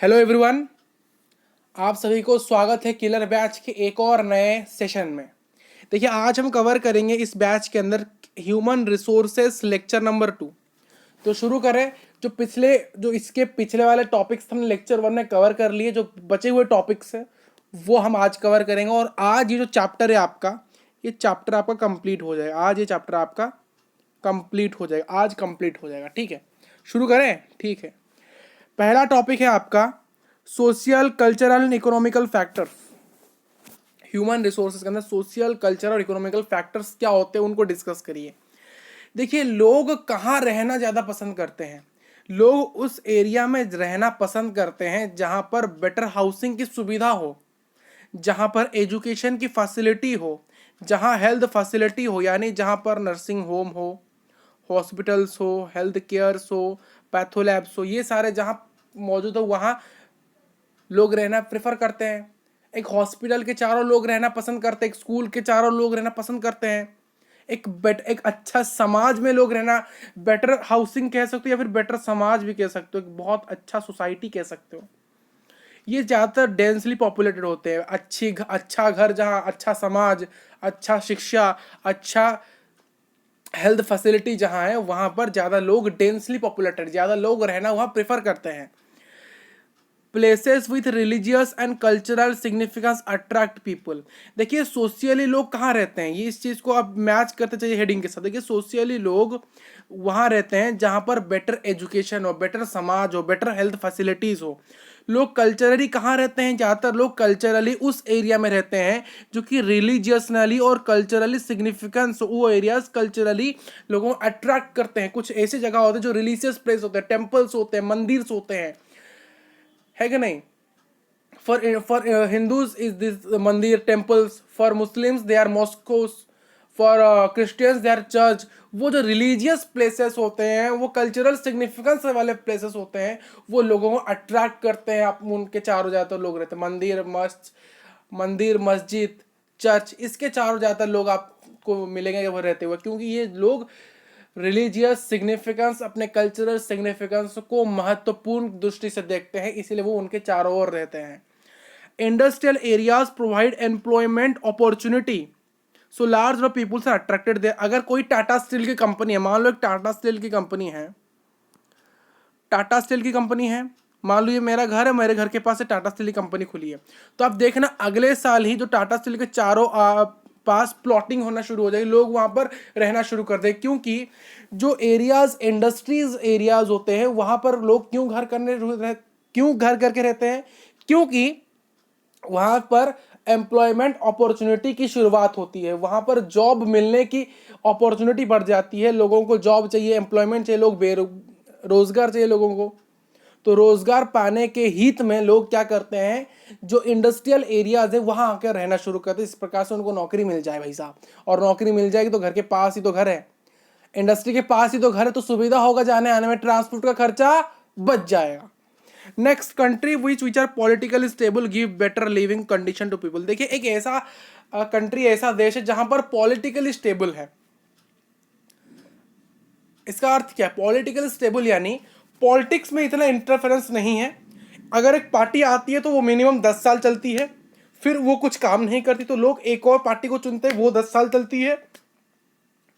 Hello everyone, आप सभी को स्वागत है किलर बैच के एक और नए सेशन में। देखिए, आज हम कवर करेंगे इस बैच के अंदर ह्यूमन रिसोर्सेस लेक्चर नंबर 2। तो शुरू करें। जो इसके पिछले वाले टॉपिक्स हमने लेक्चर 1 में कवर कर लिए, जो बचे हुए टॉपिक्स हैं वो हम आज कवर करेंगे। और आज ये जो चैप्टर है आपका, ये चैप्टर आपका कंप्लीट हो जाएगा। आज ये चैप्टर आपका कंप्लीट हो जाएगा, आज कंप्लीट हो जाएगा। ठीक है, शुरू करें। ठीक है, पहला टॉपिक है आपका social, cultural and economical factors. Human resources के अंदर सोशल, कल्चरल और इकोनॉमिकल फैक्टर्स क्या होते हैं उनको डिस्कस करिए। देखिए, लोग कहाँ रहना ज़्यादा पसंद करते हैं। लोग उस एरिया में रहना पसंद करते हैं जहाँ पर बेटर हाउसिंग की सुविधा हो, जहाँ पर एजुकेशन की फैसिलिटी हो, जहाँ हेल्थ फैसिलिटी हो, यानी जहाँ पर नर्सिंग होम हो, हॉस्पिटल्स हो, हेल्थ केयर्स हो, पैथोलैब्स हो, ये सारे जहाँ मौजूद हो वहाँ लोग रहना प्रेफर करते हैं। एक हॉस्पिटल के चारों लोग रहना पसंद करते हैं, एक स्कूल के चारों लोग रहना पसंद करते हैं, एक अच्छा समाज में लोग रहना, बेटर हाउसिंग कह सकते हो या फिर बेटर समाज भी कह सकते हो, एक बहुत अच्छा सोसाइटी कह सकते हो। ये ज़्यादातर डेंसली पॉपुलेटेड होते हैं। अच्छा घर, जहाँ अच्छा समाज, अच्छा शिक्षा, अच्छा हेल्थ फैसिलिटी जहाँ है, वहाँ पर ज़्यादा लोग डेंसली पॉपुलेटेड, ज़्यादा लोग रहना वहाँ प्रेफर करते हैं। Places with religious and cultural significance attract people. देखिए, सोशियली लोग कहाँ रहते हैं, ये इस चीज़ को आप मैच करते चाहिए हेडिंग के साथ। देखिए, सोशियली लोग वहाँ रहते हैं जहाँ पर बेटर एजुकेशन हो, बेटर समाज हो, बेटर हेल्थ फैसिलिटीज़ हो। लोग कल्चरली कहाँ रहते हैं, ज़्यादातर लोग कल्चरली उस एरिया में रहते हैं जो कि रिलीजियसनली और कल्चरली सिग्निफिकेंस, वो एरियाज कल्चरली लोगों को अट्रैक्ट करते हैं। कुछ ऐसे जगह होते हैं जो रिलीजियस प्लेस होते हैं, टेम्पल्स होते हैं, मंदिर होते हैं, है कि नहीं। For Hindus is this mandir temples, for Muslims they are mosques, for Christians they are church। वो जो रिलीजियस प्लेसेस होते हैं, वो कल्चरल सिग्निफिकेंस वाले प्लेसेस होते हैं, वो लोगों को अट्रैक्ट करते हैं। आप उनके चारों ज़्यादातर लोग रहते हैं, मंदिर मस्जिद चर्च, इसके चारों ज़्यादातर लोग आपको मिलेंगे वो रहते हुए, क्योंकि ये लोग रिलीजियस सिग्निफिकेंस, अपने कल्चरल सिग्निफिकेंस को महत्वपूर्ण दृष्टि से देखते हैं, इसीलिए वो उनके चारों ओर रहते हैं। Industrial areas provide employment opportunity, so large peoples are attracted there. अगर कोई टाटा स्टील की कंपनी है, मान लो एक टाटा स्टील की कंपनी है, टाटा स्टील की कंपनी है, मान लो ये मेरा घर है, मेरे घर के पास से टाटा स्टील की कंपनी खुली है, तो आप देखना अगले साल ही जो टाटा स्टील के चारों पास प्लॉटिंग होना शुरू हो जाएगी, लोग वहां पर रहना शुरू कर देंगे। क्योंकि जो एरियाज इंडस्ट्रीज एरियाज होते हैं वहां पर लोग क्यों घर करके रहते हैं, क्योंकि वहां पर एम्प्लॉयमेंट अपॉर्चुनिटी की शुरुआत होती है, वहां पर जॉब मिलने की अपॉर्चुनिटी बढ़ जाती है। लोगों को जॉब चाहिए, एम्प्लॉयमेंट चाहिए, लोग रोजगार चाहिए लोगों को। तो रोजगार पाने के हित में लोग क्या करते हैं, जो इंडस्ट्रियल एरियाज है वहां आकर रहना शुरू करते हैं। इस प्रकार से उनको नौकरी मिल जाए भाई साहब, और नौकरी मिल जाएगी तो घर के पास ही तो घर है, इंडस्ट्री के पास ही तो घर है, तो सुविधा होगा जाने आने में, ट्रांसपोर्ट का खर्चा बच जाएगा। Next, country which are politically stable give better living condition to people. देखिए, एक ऐसा कंट्री, ऐसा देश है जहां पर पॉलिटिकली स्टेबल है। इसका अर्थ क्या है पॉलिटिकल स्टेबल, यानी पॉलिटिक्स में इतना इंटरफेरेंस नहीं है। अगर एक पार्टी आती है तो वो मिनिमम 10 साल चलती है, फिर वो कुछ काम नहीं करती तो लोग एक और पार्टी को चुनते हैं, वो 10 साल चलती है।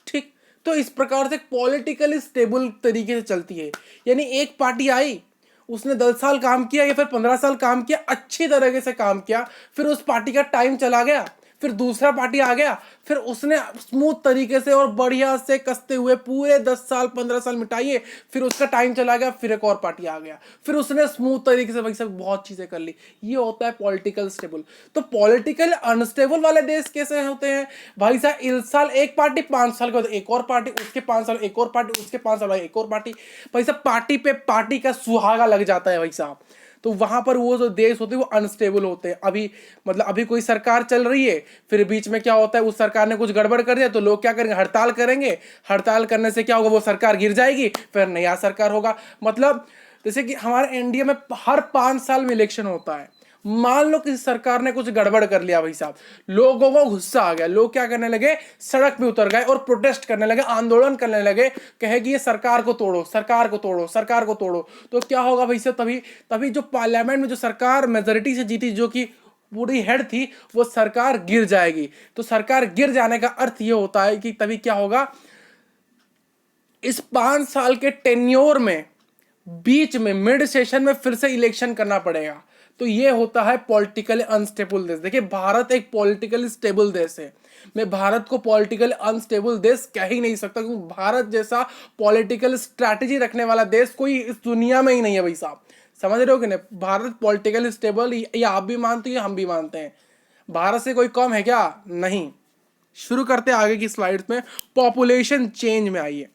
ठीक, तो इस प्रकार से पॉलिटिकली स्टेबल तरीके से चलती है। यानी एक पार्टी आई, उसने 10 साल काम किया या फिर 15 साल काम किया, अच्छी तरीके से काम किया, फिर उस पार्टी का टाइम चला गया, फिर दूसरा पार्टी आ गया, फिर उसने स्मूथ तरीके से और बढ़िया से कसते हुए पूरे 10 साल 15 साल मिटाइए, फिर उसका टाइम चला गया, फिर एक और पार्टी आ गया, फिर उसने स्मूथ तरीके से भाई सब बहुत चीजें कर ली। ये होता है पॉलिटिकल स्टेबल। तो पॉलिटिकल अनस्टेबल वाले देश कैसे होते हैं भाई साहब, इस साल एक पार्टी, 5 साल के बाद एक और पार्टी, उसके 5 साल एक और पार्टी, उसके 5 साल एक और पार्टी, भाई साहब पार्टी पे पार्टी का सुहागा लग जाता है भाई साहब। तो वहां पर वो जो देश होते हैं वो अनस्टेबल होते हैं। अभी कोई सरकार चल रही है, फिर बीच में क्या होता है, उस सरकार ने कुछ गड़बड़ कर दिया तो लोग क्या करेंगे, हड़ताल करेंगे। हड़ताल करने से क्या होगा, वो सरकार गिर जाएगी, फिर नया सरकार होगा। मतलब जैसे कि हमारे इंडिया में हर 5 साल में इलेक्शन होता है, मान लो किसी सरकार ने कुछ गड़बड़ कर लिया भाई साहब, लोगों को गुस्सा आ गया, लोग क्या करने लगे, सड़क पे उतर गए और प्रोटेस्ट करने लगे, आंदोलन करने लगे, कहे कि ये सरकार को तोड़ो, सरकार को तोड़ो, सरकार को तोड़ो। तो क्या होगा भाई साहब, तभी तभी जो पार्लियामेंट में जो सरकार मेजोरिटी से जीती, जो कि पूरी हेड थी, वो सरकार गिर जाएगी। तो सरकार गिर जाने का अर्थ ये होता है कि तभी क्या होगा, इस 5 साल के टेन्योर में बीच में मिड सेशन में फिर से इलेक्शन करना पड़ेगा। तो ये होता है पॉलिटिकली अनस्टेबल देश। देखिए भारत एक पॉलिटिकली स्टेबल देश है, मैं भारत को पॉलिटिकली अनस्टेबल देश कह ही नहीं सकता, क्योंकि भारत जैसा पॉलिटिकल स्ट्रैटेजी रखने वाला देश कोई इस दुनिया में ही नहीं है भाई साहब। समझ रहे हो कि नहीं, भारत पॉलिटिकली स्टेबल, ये आप भी मानते हो, हम भी मानते हैं। भारत से कोई कम है क्या? नहीं। शुरू करते हैं आगे की स्लाइड्स में। पॉपुलेशन चेंज में आइए।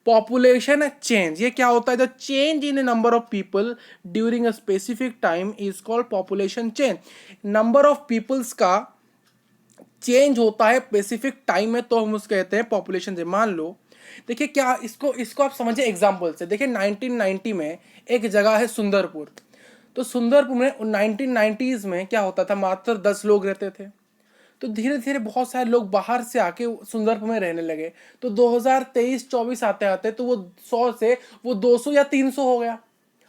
पॉपुलेशन चेंज ये क्या होता है? The change in number of people during a specific time is called population change. Number of peoples का चेंज होता है स्पेसिफिक टाइम में, तो हम उसको कहते हैं पॉपुलेशन चेंज। मान लो, देखिए क्या, इसको इसको आप समझिए एग्जाम्पल से। देखिए 1990 में एक जगह है सुंदरपुर। तो सुंदरपुर में 1990s में क्या होता था, मात्र 10 लोग रहते थे। तो धीरे धीरे बहुत सारे लोग बाहर से आके सुंदरपुर में रहने लगे। तो 2023-24 आते आते तो वो 100 से वो 200 या 300 हो गया,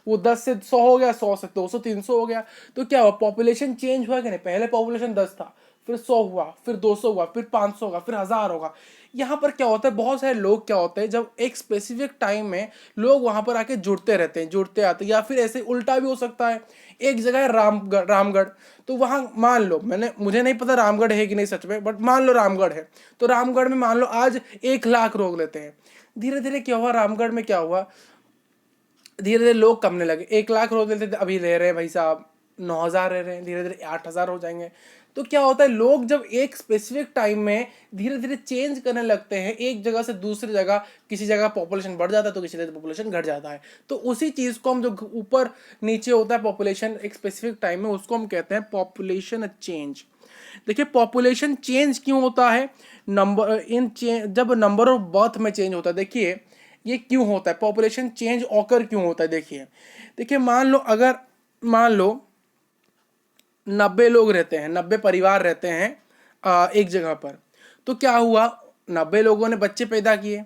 वो 10 से 100 हो गया, 100 से 200 300 हो गया। तो क्या हुआ, पॉपुलेशन चेंज हुआ कि नहीं? पहले पॉपुलेशन 10 था, फिर 100 हुआ, फिर 200 हुआ, फिर 500 होगा, फिर 1000 होगा। यहाँ पर क्या होता है, बहुत सारे लोग क्या होते हैं, जब एक स्पेसिफिक टाइम में लोग वहां पर आके जुड़ते रहते हैं, जुड़ते आते हैं। या फिर ऐसे उल्टा भी हो सकता है, एक जगह है रामगढ़, तो वहां मान लो, मुझे नहीं पता रामगढ़ है कि नहीं सच में, बट मान लो रामगढ़ है। तो रामगढ़ में मान लो आज 1 लाख लोग लेते हैं। धीरे धीरे क्या हुआ, रामगढ़ में क्या हुआ, धीरे धीरे लोग कमने लगे। 1 लाख लोग लेते थे, अभी ले रहे हैं भाई साहब 9,000 रह रहे हैं, धीरे धीरे 8,000 हो जाएंगे। तो क्या होता है, लोग जब एक स्पेसिफिक टाइम में धीरे धीरे चेंज करने लगते हैं एक जगह से दूसरी जगह, किसी जगह पॉपुलेशन बढ़ जाता है तो किसी जगह पॉपुलेशन घट जाता है। तो उसी चीज को हम, जो ऊपर नीचे होता है पॉपुलेशन एक स्पेसिफिक टाइम में, उसको हम कहते हैं पॉपुलेशन चेंज। देखिए पॉपुलेशन चेंज क्यों होता है, जब नंबर ऑफ बर्थ में चेंज होता है। देखिए ये क्यों होता है, पॉपुलेशन चेंज ऑकर क्यों होता है? देखिए मान लो 90 लोग रहते हैं, 90 परिवार रहते हैं एक जगह पर। तो क्या हुआ, 90 लोगों ने बच्चे पैदा किए,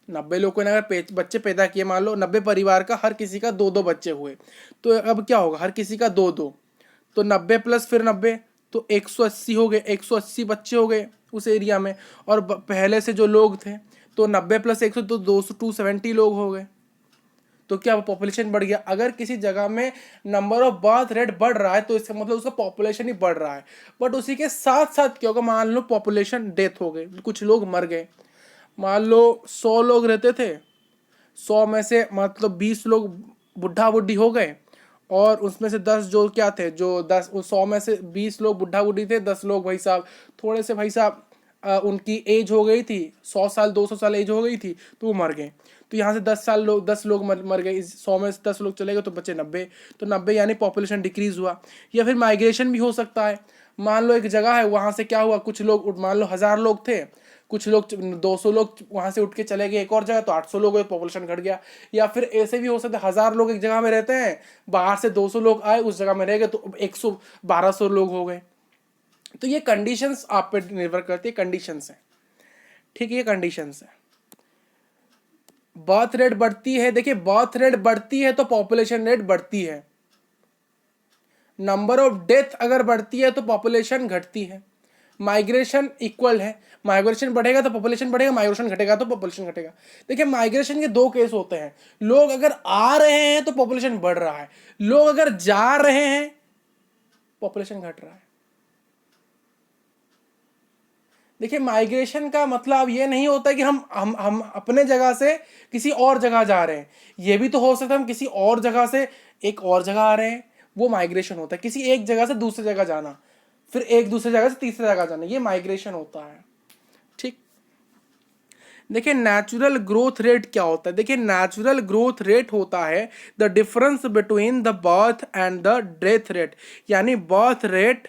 90 लोगों ने अगर बच्चे पैदा किए, मान लो 90 परिवार का हर किसी का 2-2 बच्चे हुए। तो अब क्या होगा, हर किसी का 2-2, तो 90 प्लस फिर 90, तो 180 हो गए, 180 बच्चे हो गए उस एरिया में। और पहले से जो लोग थे, तो 90 प्लस 100 तो 270 लोग हो गए। तो क्या पॉपुलेशन बढ़ गया। अगर किसी जगह में नंबर ऑफ बर्थ रेट बढ़ रहा है तो इसका मतलब उसका पॉपुलेशन ही बढ़ रहा है। बट उसी के साथ साथ क्या होगा, मान लो पॉपुलेशन डेथ हो गई, कुछ लोग मर गए। मान लो 100 लोग रहते थे, 100 में से मतलब 20 लोग बुढ़ा बुढ़ी हो गए, और उसमें से 10 जो क्या थे, जो 100 में से 20 लोग बुढ़ा बुढ़ी थे, 10 लोग भाई साहब थोड़े से भाई साहब उनकी एज हो गई थी, 100 साल 200 साल एज हो गई थी, तो वो मर गए। तो यहाँ से 10 लोग मर गए, इस 100 में से 10 लोग चले गए तो बचे 90। तो 90 यानी पॉपुलेशन डिक्रीज हुआ। या फिर माइग्रेशन भी हो सकता है। मान लो एक जगह है, वहाँ से क्या हुआ, कुछ लोग, मान लो 1000 लोग थे, कुछ लोग 200 लोग वहाँ से उठ के चले गए एक और जगह, तो 800 लोग, पॉपुलेशन घट गया। या फिर ऐसे भी हो सकता है, 1000 लोग एक जगह में रहते हैं, बाहर से 200 लोग आए उस जगह में रह गए, तो 100-1200 लोग हो गए। तो ये कंडीशंस आप पे निर्भर करती है, कंडीशंस है, ठीक है, ये कंडीशंस है। बर्थ रेट बढ़ती है, देखिए बर्थ रेट बढ़ती है तो पॉपुलेशन रेट बढ़ती है। नंबर ऑफ डेथ अगर बढ़ती है तो पॉपुलेशन घटती है। माइग्रेशन इक्वल है, माइग्रेशन बढ़ेगा तो पॉपुलेशन बढ़ेगा, माइग्रेशन घटेगा तो पॉपुलेशन घटेगा। देखिए माइग्रेशन के 2 केस होते हैं, लोग अगर आ रहे हैं तो पॉपुलेशन बढ़ रहा है, लोग अगर जा रहे हैं पॉपुलेशन घट रहा है। देखिए माइग्रेशन का मतलब ये नहीं होता कि हम अपने जगह से किसी और जगह जा रहे हैं। ये भी तो हो सकता है हम किसी और जगह से एक और जगह आ रहे हैं, वो माइग्रेशन होता है। किसी एक जगह से दूसरी जगह जाना, फिर एक दूसरी जगह से तीसरी जगह जाना, ये माइग्रेशन होता है, ठीक। देखिए नेचुरल ग्रोथ रेट क्या होता है? देखिए नेचुरल ग्रोथ रेट होता है the difference between the birth and the death rate. यानी बर्थ रेट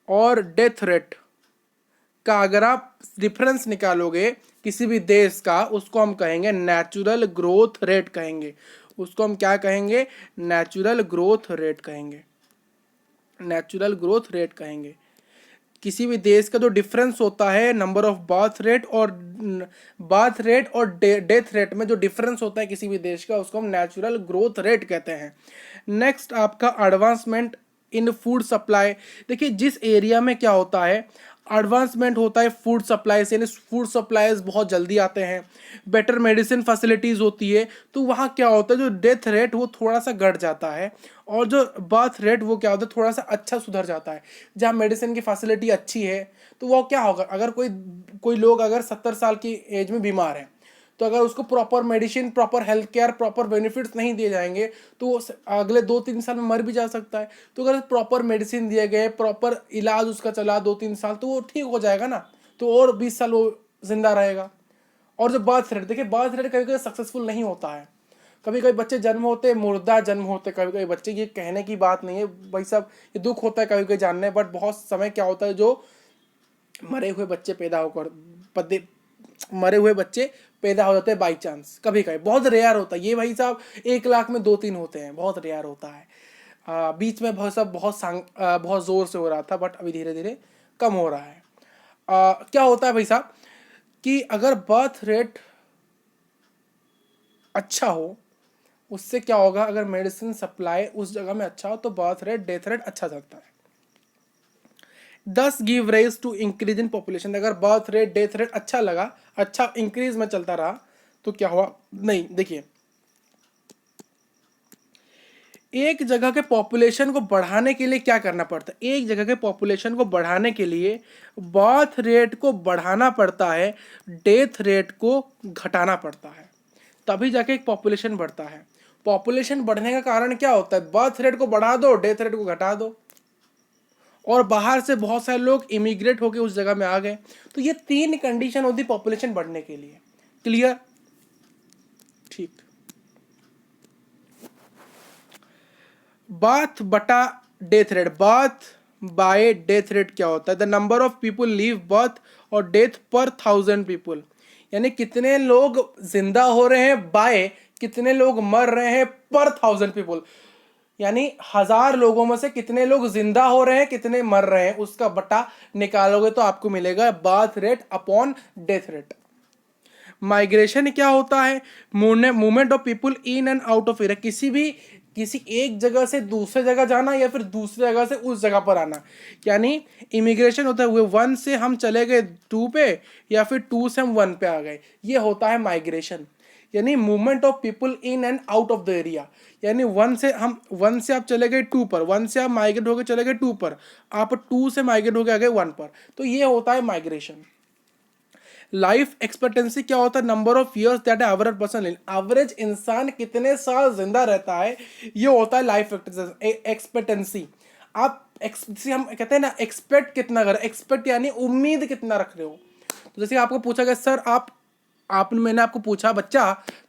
और डेथ रेट का अगर आप डिफरेंस निकालोगे किसी भी देश का, उसको हम कहेंगे नेचुरल ग्रोथ रेट कहेंगे। उसको हम क्या कहेंगे? नेचुरल ग्रोथ रेट कहेंगे। नेचुरल ग्रोथ रेट कहेंगे। किसी भी देश का जो डिफरेंस होता है नंबर ऑफ बर्थ रेट और डेथ रेट में जो डिफरेंस होता है किसी भी देश का, उसको हम नेचुरल ग्रोथ रेट कहते हैं। नेक्स्ट आपका एडवांसमेंट इन फूड सप्लाई। देखिए जिस एरिया में क्या होता है, एडवांसमेंट होता है फूड सप्लाई से, यानी फूड सप्लाईज बहुत जल्दी आते हैं, बेटर मेडिसिन फैसिलिटीज़ होती है, तो वहाँ क्या होता है जो डेथ रेट वो थोड़ा सा घट जाता है, और जो बर्थ रेट वो क्या होता है थोड़ा सा अच्छा सुधर जाता है। जहाँ मेडिसिन की फैसिलिटी अच्छी है तो वो क्या होगा, अगर कोई कोई लोग अगर 70 साल की एज में बीमार है, तो अगर उसको proper medicine, proper health care, proper benefits नहीं दिए जाएंगे तो वो अगले 2-3 साल में मर भी जा सकता है। तो अगर प्रॉपर मेडिसिन दिए गए, प्रॉपर इलाज उसका चला 2-3 साल, तो वो ठीक हो जाएगा ना, तो और 20 साल वो जिंदा रहेगा। और जो बर्थ रेट, देखिए बर्थ रेट कभी कभी सक्सेसफुल नहीं होता है, कभी कभी बच्चे जन्म होते मुर्दा जन्म होते, कभी कभी बच्चे, ये कहने की बात नहीं है भाई साहब, ये दुख होता है कभी कभी जानने, बट बहुत समय क्या होता है जो मरे हुए बच्चे पैदा होकर मरे हुए बच्चे पैदा हो जाते हैं बाई चांस, कभी कभी, बहुत रेयर होता है ये भाई साहब, 1 लाख में 2-3 होते हैं, बहुत रेयर होता है। बीच में बहुत सब बहुत ज़ोर से हो रहा था, बट अभी धीरे धीरे कम हो रहा है। क्या होता है भाई साहब कि अगर बर्थ रेट अच्छा हो, उससे क्या होगा, अगर मेडिसिन सप्लाई उस जगह में अच्छा हो तो बर्थ रेट, डेथ रेट अच्छा चलता है। 10 give rise to increase in population. अगर बर्थ रेट, डेथ रेट अच्छा लगा, अच्छा इंक्रीज में चलता रहा, तो क्या हुआ, नहीं देखिए, एक जगह के पॉपुलेशन को बढ़ाने के लिए क्या करना पड़ता है, एक जगह के पॉपुलेशन को बढ़ाने के लिए बर्थ रेट को बढ़ाना पड़ता है, डेथ रेट को घटाना पड़ता है, तभी जाके एक पॉपुलेशन बढ़ता है। पॉपुलेशन बढ़ने का कारण क्या होता है, बर्थ रेट को बढ़ा दो, डेथ रेट को घटा दो, और बाहर से बहुत सारे लोग इमिग्रेट होकर उस जगह में आ गए, तो ये 3 कंडीशन होती पॉपुलेशन बढ़ने के लिए। क्लियर, ठीक। बर्थ बटा death rate, birth bye death rate क्या होता है, the number of people leave birth और डेथ पर 1000 पीपुल, यानी कितने लोग जिंदा हो रहे हैं बाय कितने लोग मर रहे हैं पर 1000 पीपुल, यानी 1000 लोगों में से कितने लोग जिंदा हो रहे हैं, कितने मर रहे हैं, उसका बटा निकालोगे तो आपको मिलेगा birth rate upon death rate. Migration क्या होता है, movement of people in and out of area, किसी एक जगह से दूसरे जगह जाना या फिर दूसरी जगह से उस जगह पर आना, यानी इमिग्रेशन होता है, 1 से हम चले गए 2 पे, या फिर 2 से हम 1 पे आ गए, ये होता है माइग्रेशन। यानी movement of people in and out of the area, यानी 1 से आप चले गए 2 पर, 1 से आप माइग्रेट होकर चले गए 2 पर, आप 2 से माइग्रेट होकर आ गए 1 पर, तो ये होता है माइग्रेशन। लाइफ एक्सपेक्टेंसी क्या होता है, number of years that average person live, average इंसान कितने साल जिंदा रहता है, ये होता है लाइफ एक्सपेक्टेंसी। आप हम कहते हैं ना, एक्सपेक्ट कितना कर, एक्सपेक्ट यानी उम्मीद कितना रख रहे हो। तो जैसे आपको पूछा गया सर मैंने आपको पूछा बच्चा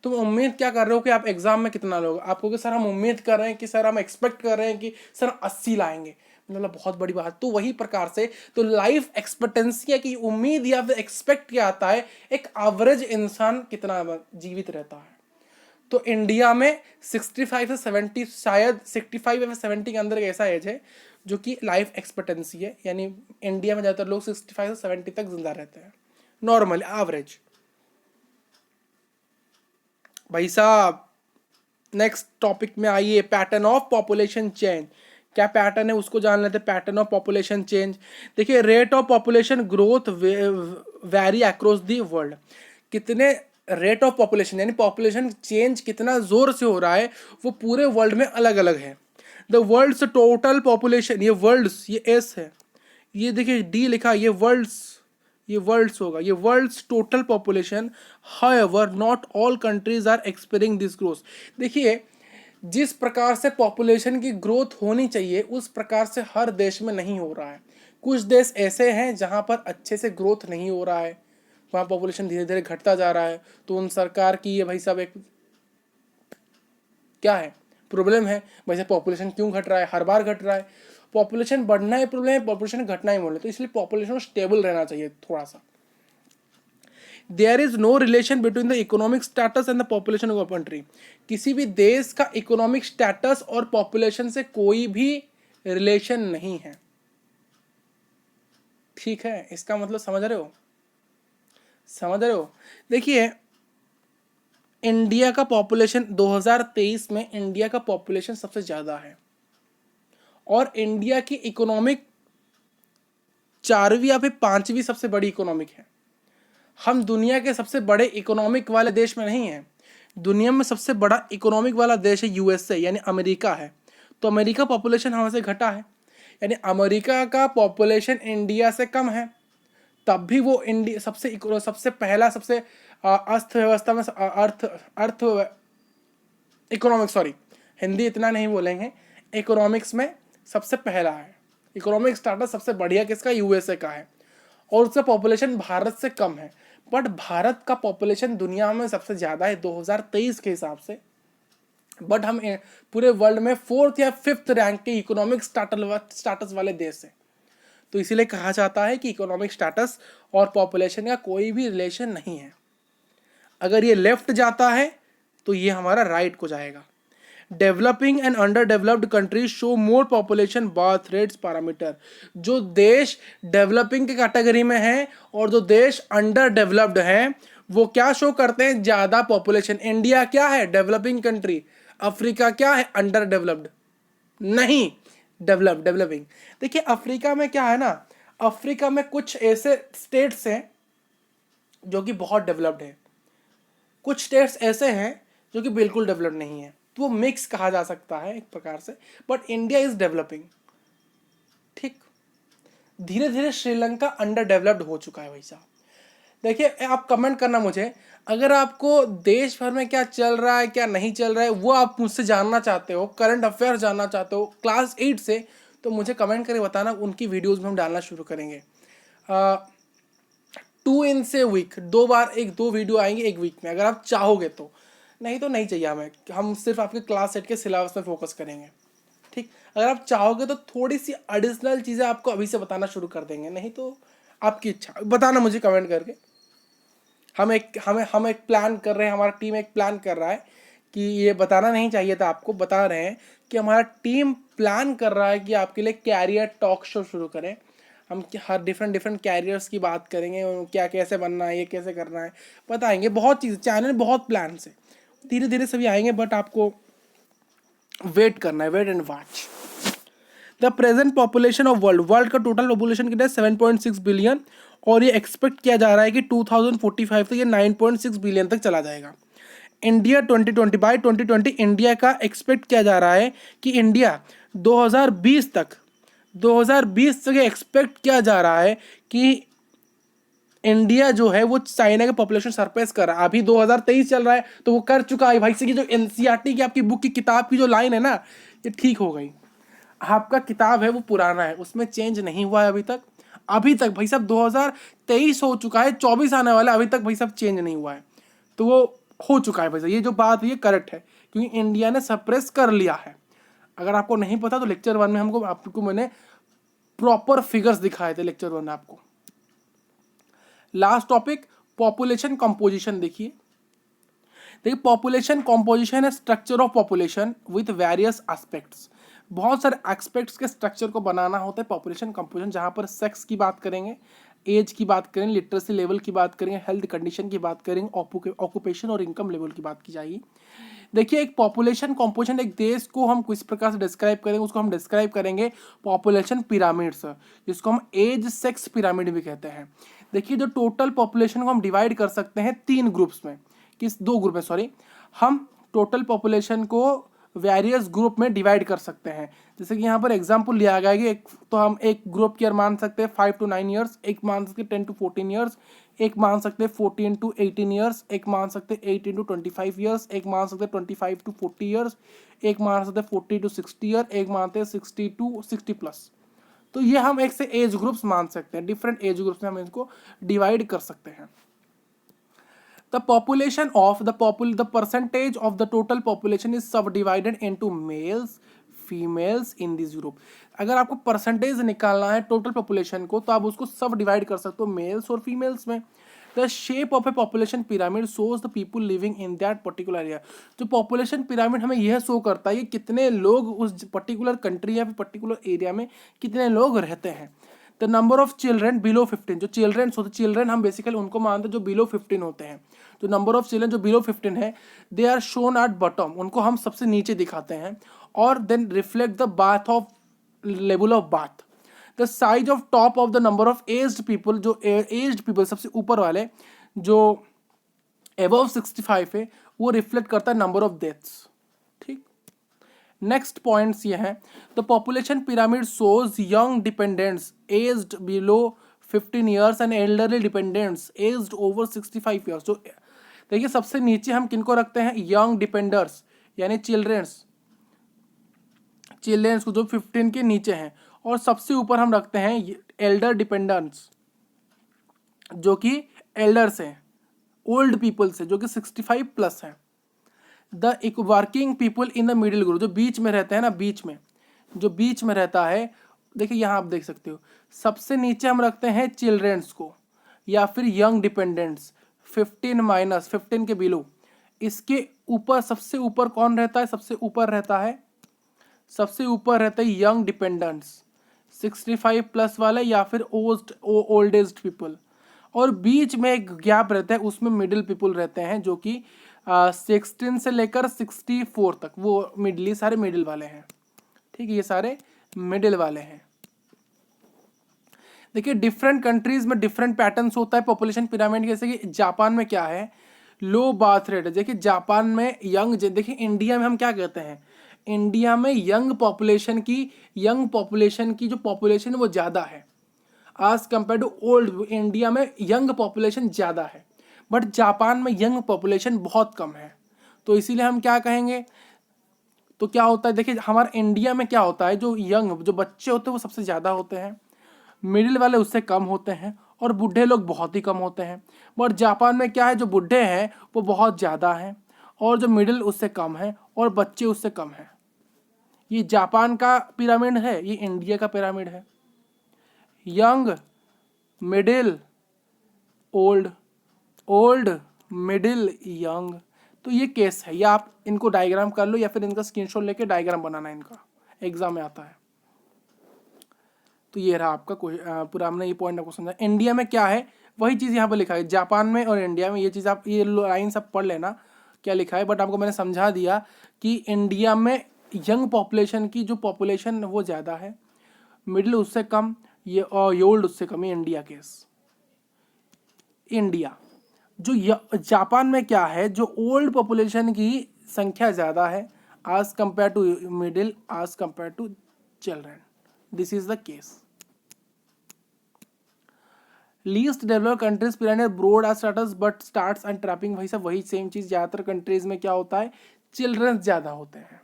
तुम उम्मीद क्या कर रहे हो कि आप एग्जाम में कितना लोगे, आप कहोगे सर हम उम्मीद कर रहे हैं कि सर हम एक्सपेक्ट कर रहे हैं कि सर 80 लाएंगे, मतलब बहुत बड़ी बात। तो वही प्रकार से तो लाइफ एक्सपेक्टेंसी है कि उम्मीद या फिर एक्सपेक्ट क्या आता है, एक एवरेज इंसान कितना जीवित रहता है। तो इंडिया में 65 से 70, शायद 65 या 70 के अंदर एक ऐसा एज है जो कि लाइफ एक्सपेक्टेंसी है, यानी इंडिया में ज़्यादातर लोग 65 से 70 तक जिंदा रहते हैं, नॉर्मल एवरेज। भाई साहब नेक्स्ट टॉपिक में आइए, पैटर्न ऑफ पॉपुलेशन चेंज। क्या पैटर्न है उसको जान लेते हैं, पैटर्न ऑफ पॉपुलेशन चेंज। देखिए rate of population growth vary across the world, कितने रेट ऑफ पॉपुलेशन यानी पॉपुलेशन चेंज कितना जोर से हो रहा है वो पूरे वर्ल्ड में अलग अलग है। द वर्ल्ड्स टोटल पॉपुलेशन, ये वर्ल्ड्स, ये एस है, ये देखिए डी लिखा, ये वर्ल्ड्स, ये वर्ल्ड्स होगा, ये world's total population, however not all countries are experiencing this growth. देखिए जिस प्रकार से पॉपुलेशन की ग्रोथ होनी चाहिए उस प्रकार से हर देश में नहीं हो रहा है। कुछ देश ऐसे हैं जहां पर अच्छे से ग्रोथ नहीं हो रहा है, वहाँ पॉपुलेशन धीरे धीरे घटता जा रहा है, तो उन सरकार की ये भाई साहब एक क्या है प्रॉब्लम है, वैसे पॉपुलेशन क्यों घट रहा है, हर बार घट रहा है। पॉपुलेशन बढ़ना ही प्रॉब्लम है, पॉपुलेशन घटना ही बोले, तो इसलिए पॉपुलेशन स्टेबल रहना चाहिए थोड़ा सा। There is no relation between the economic status and the population of a country, किसी भी देश का इकोनॉमिक स्टेटस और पॉपुलेशन से कोई भी रिलेशन नहीं है। ठीक है, इसका मतलब समझ रहे हो? समझ रहे हो? देखिए, इंडिया का पॉपुलेशन 2023 में इंडिया का पॉपुलेशन सबसे ज़्यादा है और इंडिया की इकोनॉमिक 4वीं या फिर 5वीं सबसे बड़ी इकोनॉमिक है। हम दुनिया के सबसे बड़े इकोनॉमिक वाले देश में नहीं हैं। दुनिया में सबसे बड़ा इकोनॉमिक वाला देश है यूएसए, यानी अमेरिका है। तो अमेरिका पॉपुलेशन हमसे घटा है, यानी अमेरिका का पॉपुलेशन इंडिया से कम है, तब भी वो इंडिया सबसे पहला सबसे अर्थव्यवस्था में अर्थ अर्थ इकोनॉमिक्स, सॉरी हिंदी इतना नहीं बोलेंगे, इकोनॉमिक्स में सबसे पहला है। इकोनॉमिक स्टाटस सबसे बढ़िया किसका? यूएसए का है, और उसका पॉपुलेशन भारत से कम है। बट भारत का पॉपुलेशन दुनिया में सबसे ज़्यादा है 2023 के हिसाब से। बट हम पूरे वर्ल्ड में 4th या 5th रैंक के इकोनॉमिक स्टाटस वाले देश है। तो इसीलिए कहा जाता है कि इकोनॉमिक स्टेटस और पॉपुलेशन का कोई भी रिलेशन नहीं है। अगर ये लेफ्ट जाता है तो ये हमारा राइट को जाएगा। Developing and under developed countries show more population birth rates parameter. जो देश डेवलपिंग के कैटेगरी में है और जो देश अंडर डेवलप्ड हैं वो क्या शो करते हैं? ज़्यादा पॉपुलेशन। इंडिया क्या है? Developing country. अफ्रीका क्या है? अंडर डेवलप्ड नहीं, डेवलपिंग। देखिए अफ्रीका में क्या है ना, अफ्रीका में कुछ ऐसे स्टेट्स हैं जो कि बहुत डेवलप्ड है, कुछ स्टेट्स ऐसे हैं जो कि बिल्कुल डेवलप्ड नहीं है। तो वो मिक्स कहा जा सकता है एक प्रकार से। But India is developing. ठीक, धीरे धीरे श्रीलंका अंडर डेवलप्ड हो चुका है भाई साहब। देखिए आप कमेंट करना मुझे, अगर आपको देश भर में क्या चल रहा है क्या नहीं चल रहा है वो आप मुझसे जानना चाहते हो, करंट अफेयर जानना चाहते हो क्लास 8 से, तो मुझे कमेंट करके बताना। उनकी वीडियोस में हम डालना शुरू करेंगे। 2 इन से वीक, 2 बार 1-2 वीडियो आएंगे एक वीक में, अगर आप चाहोगे तो। नहीं तो नहीं चाहिए हमें, हम सिर्फ आपके क्लास 8 के सिलेबस में फोकस करेंगे। ठीक, अगर आप चाहोगे तो थोड़ी सी एडिशनल चीज़ें आपको अभी से बताना शुरू कर देंगे, नहीं तो आपकी इच्छा। बताना मुझे कमेंट करके। हम एक प्लान कर रहे हैं, हमारा टीम एक प्लान कर रहा है कि ये बताना नहीं चाहिए था आपको, बता रहे हैं कि हमारा टीम प्लान कर रहा है कि आपके लिए कैरियर टॉक शो शुरू करें। हम हर डिफरेंट कैरियर्स की बात करेंगे, क्या कैसे बनना है, ये कैसे करना है, बताएंगे। बहुत चीज़ चैनल बहुत प्लान से धीरे धीरे सभी आएंगे, बट आपको वेट करना है, wait and watch. The present population of world का टोटल पॉपुलेशन कितना है? 7.6 बिलियन, और ये एक्सपेक्ट किया जा रहा है कि 2045 तक ये 9.6 बिलियन तक चला जाएगा। इंडिया 2020 इंडिया का एक्सपेक्ट किया जा रहा है कि इंडिया 2020 तक ये एक्सपेक्ट किया जा रहा है कि इंडिया जो है वो चाइना के पॉपुलेशन सरपेस कर रहा है। अभी 2023 चल रहा है तो वो कर चुका है भाई। से जो एनसीईआरटी की आपकी बुक की किताब की जो लाइन है ना, ये ठीक हो गई। आपका किताब है वो पुराना है, उसमें चेंज नहीं हुआ है अभी तक भाई साहब। 2023 हो चुका है, 24 आने वाला, अभी तक भाई साहब चेंज नहीं हुआ है। तो वो हो चुका है भाई साहब, ये जो बात है ये करेक्ट है, क्योंकि इंडिया ने सप्रेस कर लिया है। अगर आपको नहीं पता तो लेक्चर 1 में आपको मैंने प्रॉपर फिगर्स दिखाए थे लेक्चर 1 में आपको। Last topic population composition. देखिए पॉपुलेशन कंपोजिशन है structure of population with various aspects. बहुत सारे एस्पेक्ट्स के स्ट्रक्चर को बनाना होता है पॉपुलेशन कंपोजिशन, जहाँ पर सेक्स की बात करेंगे, एज की बात करेंगे, लिटरेसी लेवल की बात करेंगे, हेल्थ कंडीशन की बात करेंगे, ऑक्यूपेशन और इनकम लेवल की बात की जाएगी। देखिए एक पॉपुलेशन कंपोजिशन, एक देश को हम किस प्रकार से डिस्क्राइब करेंगे, उसको हम डिस्क्राइब करेंगे पॉपुलेशन पिरामिड्स, जिसको हम एज सेक्स पिरामिड भी कहते हैं। देखिए जो टोटल पॉपुलेशन को हम डिवाइड कर सकते हैं 3 ग्रुप्स में, दो ग्रुप में सॉरी, हम टोटल पॉपुलेशन को वेरियस ग्रुप में डिवाइड कर सकते हैं। जैसे कि यहाँ पर एग्जांपल लिया गया है कि तो हम एक ग्रुप की मान सकते हैं 5 to 9 ईयर्स, एक मान सकते हैं 10 to 14 ईयर्स, एक मान सकते हैं 14 to 18 ईयर्स, एक मान सकते हैं 18 to 25 ईयर्स, एक मान सकते हैं 25 to 40 ईयर्स, एक मान सकते हैं 40 to 60 ईयर, एक मानते हैं 60 to 60+। तो ये हम एक से एज ग्रुप्स मान सकते हैं, डिफरेंट एज ग्रुप्स में हम इसको डिवाइड कर सकते हैं। The percentage of the total population is subdivided into males, females in this group। अगर आपको परसेंटेज निकालना है टोटल पॉपुलेशन को तो आप उसको सब डिवाइड कर सकते हो मेल्स और फीमेल्स में। The shape of A population pyramid shows the people living in that particular area. जो पॉपुलेशन पिरामिड हमें यह शो करता है कि कितने लोग उस पर्टिकुलर कंट्री या फिर पर्टिकुलर एरिया में कितने लोग रहते हैं। The number of children below 15, जो चिल्ड्रेन होते, चिल्ड्रेन हम बेसिकली उनको मानते हैं जो बिलो 15 होते हैं। जो नंबर ऑफ चिल्ड्रेन जो बिलो 15 है, they are shown at bottom, उनको हम सबसे नीचे दिखाते हैं। और then reflect the birth of level of birth. The size of top of the number of aged people, जो एज्ड पीपल सबसे ऊपर वाले जो अबव 65 है, वो रिफ्लेक्ट करता है नंबर ऑफ डेथ्स। ठीक, नेक्स्ट पॉइंट्स ये हैं, the population pyramid shows young dependents aged below 15 years and elderly dependents aged over 65 years. जो देखिए सबसे नीचे हम किनको रखते हैं, यंग डिपेंडर्स यानी चिल्ड्रेंस को जो 15 के नीचे हैं, और सबसे ऊपर हम रखते हैं एल्डर डिपेंडेंट्स जो कि एल्डर्स हैं, ओल्ड पीपल से जो कि 65 प्लस हैं। The working people in the middle group, जो बीच में रहते हैं ना, बीच में जो बीच में रहता है, देखिए यहाँ आप देख सकते हो सबसे नीचे हम रखते हैं चिल्ड्रेंस को या फिर यंग डिपेंडेंट्स 15 के बिलो। इसके ऊपर सबसे ऊपर कौन रहता है, सबसे ऊपर रहता है यंग डिपेंडेंट्स 65 प्लस वाले या फिर ओल्ड एज्ड पीपल। और बीच में एक गैप रहता है, उसमें मिडिल पीपल रहते हैं जो कि 16 से लेकर 64 तक, वो मिडिल, सारे मिडिल वाले हैं। ठीक है, ये सारे मिडिल वाले हैं। देखिए डिफरेंट कंट्रीज में डिफरेंट पैटर्न्स होता है पॉपुलेशन पिरामिड। जैसे कि जापान में क्या है, लो बर्थ रेट है। देखिए जापान में यंग, देखिए इंडिया में हम क्या कहते हैं, इंडिया में यंग पॉपुलेशन की जो पॉपुलेशन है वो ज़्यादा है आज कंपेयर टू ओल्ड। इंडिया में यंग पॉपुलेशन ज़्यादा है, बट जापान में यंग पॉपुलेशन बहुत कम है। तो इसीलिए हम क्या कहेंगे, तो क्या होता है, देखिए हमारे इंडिया में क्या होता है, जो बच्चे होते हैं वो सबसे ज़्यादा होते हैं, मिडिल वाले उससे कम होते हैं, और बूढ़े लोग बहुत ही कम होते हैं। बट जापान में क्या है, जो बूढ़े हैं वो बहुत ज़्यादा हैं, और जो मिडिल उससे कम है, और बच्चे उससे कम हैं। ये जापान का पिरामिड है, ये इंडिया का पिरामिड है। Young, middle, old, old, middle, young. तो ये केस है, या आप इनको डायग्राम कर लो या फिर इनका स्क्रीनशॉट लेके डायग्राम बनाना, इनका एग्जाम में आता है। तो ये रहा आपका पूरा, हमने ये पॉइंट आपको समझा। इंडिया में क्या है वही चीज़ यहाँ पर लिखा है, जापान में और इंडिया में ये चीज़ आप ये लाइन सब पढ़ लेना क्या लिखा है। बट आपको मैंने समझा दिया कि इंडिया में यंग पॉपुलेशन की जो पॉपुलेशन वो ज़्यादा है, मिडिल उससे कम, ये और ओल्ड उससे कम है इंडिया केस। इंडिया जो जापान में क्या है, जो ओल्ड पॉपुलेशन की संख्या ज़्यादा है आज कंपेयर टू मिडिल, आज compare to children. This is the case. Least developed countries pyramid broad age starters but starts and trapping, वही सब वही सेम चीज़। ज़्यादातर कंट्रीज में क्या होता है, चिल्ड्रंस ज़्यादा होते हैं।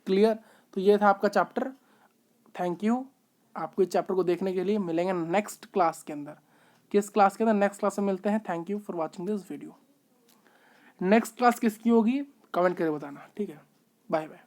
क्लियर। तो ये था आपका चैप्टर। थैंक यू आपको इस चैप्टर को देखने के लिए। मिलेंगे नेक्स्ट क्लास के अंदर। किस क्लास के अंदर, नेक्स्ट क्लास में मिलते हैं। Thank you for watching this video. Next class किसकी होगी कमेंट करके बताना, ठीक है। Bye bye.